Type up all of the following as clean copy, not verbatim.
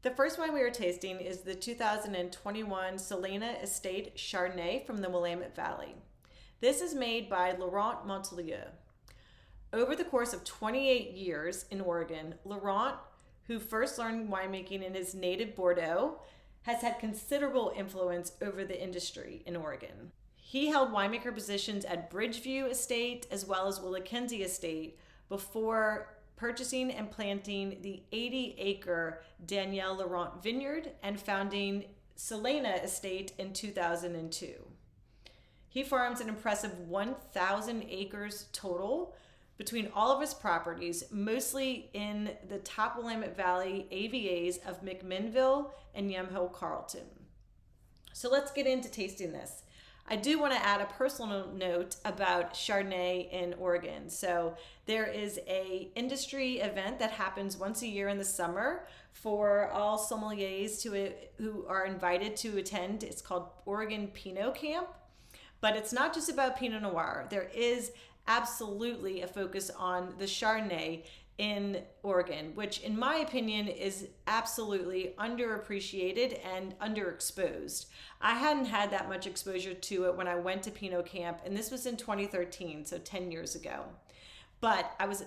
The first wine we are tasting is the 2021 Solena Estate Chardonnay from the Willamette Valley. This is made by Laurent Montelieu. Over the course of 28 years in Oregon, Laurent, who first learned winemaking in his native Bordeaux, has had considerable influence over the industry in Oregon. He held winemaker positions at Bridgeview Estate as well as Willackenzie Estate before purchasing and planting the 80-acre Daniel Laurent Vineyard and founding Solena Estate in 2002. He farms an impressive 1,000 acres total between all of his properties, mostly in the top Willamette Valley AVAs of McMinnville and Yamhill Carlton. So let's get into tasting this. I do want to add a personal note about Chardonnay in Oregon. So there is a industry event that happens once a year in the summer for all sommeliers who are invited to attend. It's called Oregon Pinot Camp, but it's not just about Pinot Noir. There is absolutely a focus on the Chardonnay in Oregon, which in my opinion is absolutely underappreciated and underexposed. I hadn't had that much exposure to it when I went to Pinot Camp, and this was in 2013, so 10 years ago. But I was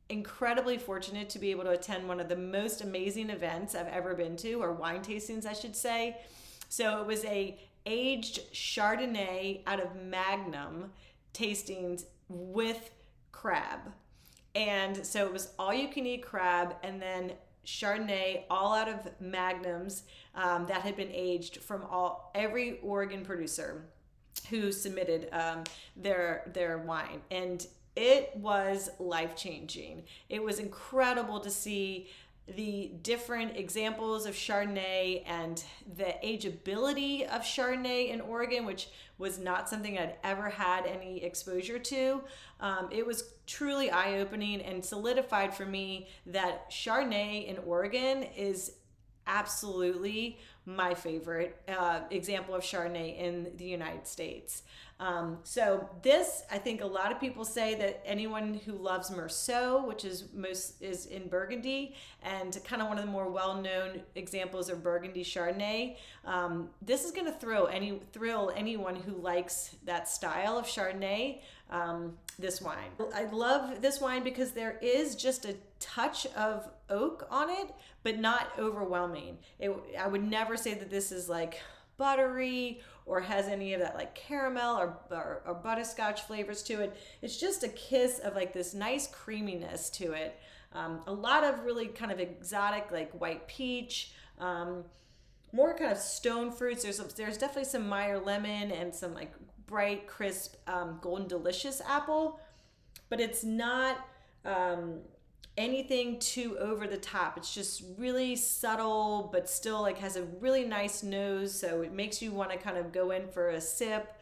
incredibly fortunate to be able to attend one of the most amazing events I've ever been to, or wine tastings, I should say. So it was a aged Chardonnay out of Magnum tastings with crab. And so it was all you can eat crab and then Chardonnay all out of magnums that had been aged from every Oregon producer who submitted their wine. And it was life-changing. It was incredible to see the different examples of Chardonnay and the ageability of Chardonnay in Oregon, which was not something I'd ever had any exposure to. It was truly eye-opening and solidified for me that Chardonnay in Oregon is absolutely my favorite example of Chardonnay in the United States. So this, I think a lot of people say that anyone who loves Meursault, which is in Burgundy, and kind of one of the more well-known examples of Burgundy Chardonnay, this is going to thrill anyone who likes that style of Chardonnay. This wine, I love this wine because there is just a touch of oak on it, but not overwhelming. I would never say that this is like buttery or has any of that like caramel or butterscotch flavors to it. It's just a kiss of like this nice creaminess to it. A lot of really kind of exotic like white peach, more kind of stone fruits. There's definitely some Meyer lemon and some like bright, crisp, golden delicious apple, but it's not anything too over the top. It's just really subtle, but still like has a really nice nose, so it makes you want to kind of go in for a sip.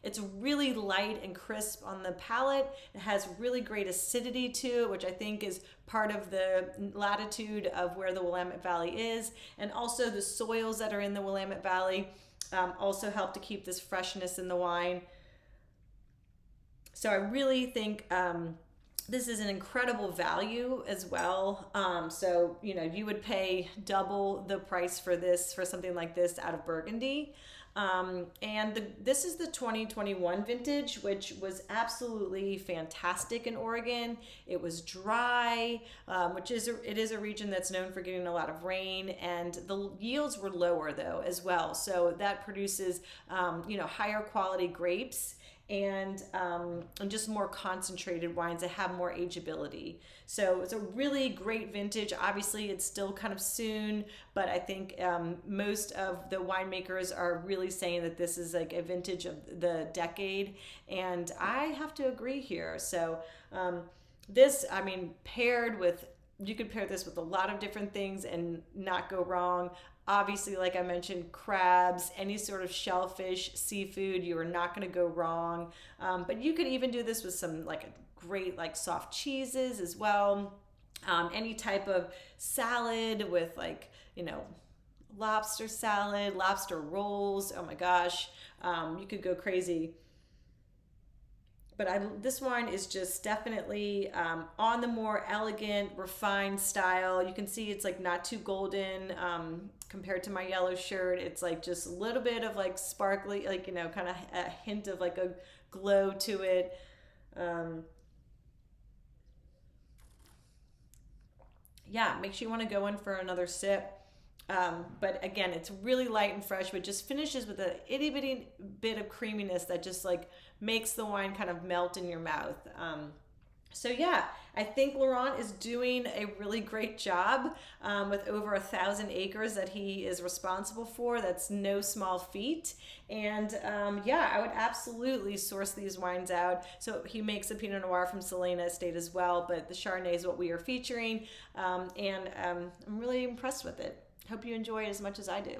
It's really light and crisp on the palate. It has really great acidity to it, which I think is part of the latitude of where the Willamette Valley is, and also the soils that are in the Willamette Valley also help to keep this freshness in the wine. So I really think this is an incredible value as well. So, you would pay double the price for something like this out of Burgundy. This is the 2021 vintage, which was absolutely fantastic in Oregon. It was dry, it is a region that's known for getting a lot of rain, and the yields were lower though as well. So that produces, higher quality grapes and just more concentrated wines that have more ageability. So it's a really great vintage. Obviously, it's still kind of soon, but I think most of the winemakers are really saying that this is like a vintage of the decade, and I have to agree here. So you could pair this with a lot of different things and not go wrong. Obviously, like I mentioned, crabs, any sort of shellfish, seafood, you are not going to go wrong. But you could even do this with some like a great like soft cheeses as well. Any type of salad with like, lobster salad, lobster rolls. Oh my gosh, you could go crazy. But this wine is just definitely on the more elegant, refined style. You can see it's like not too golden compared to my yellow shirt. It's like just a little bit of like sparkly, like, you know, kind of a hint of like a glow to it. Um, yeah, makes you want to go in for another sip. But again, it's really light and fresh, but just finishes with a itty bitty bit of creaminess that just like makes the wine kind of melt in your mouth. So yeah, I think Laurent is doing a really great job with over 1,000 acres that he is responsible for. That's no small feat. And yeah, I would absolutely source these wines out. So he makes a Pinot Noir from Solena Estate as well, but the Chardonnay is what we are featuring. And I'm really impressed with it. Hope you enjoy it as much as I do.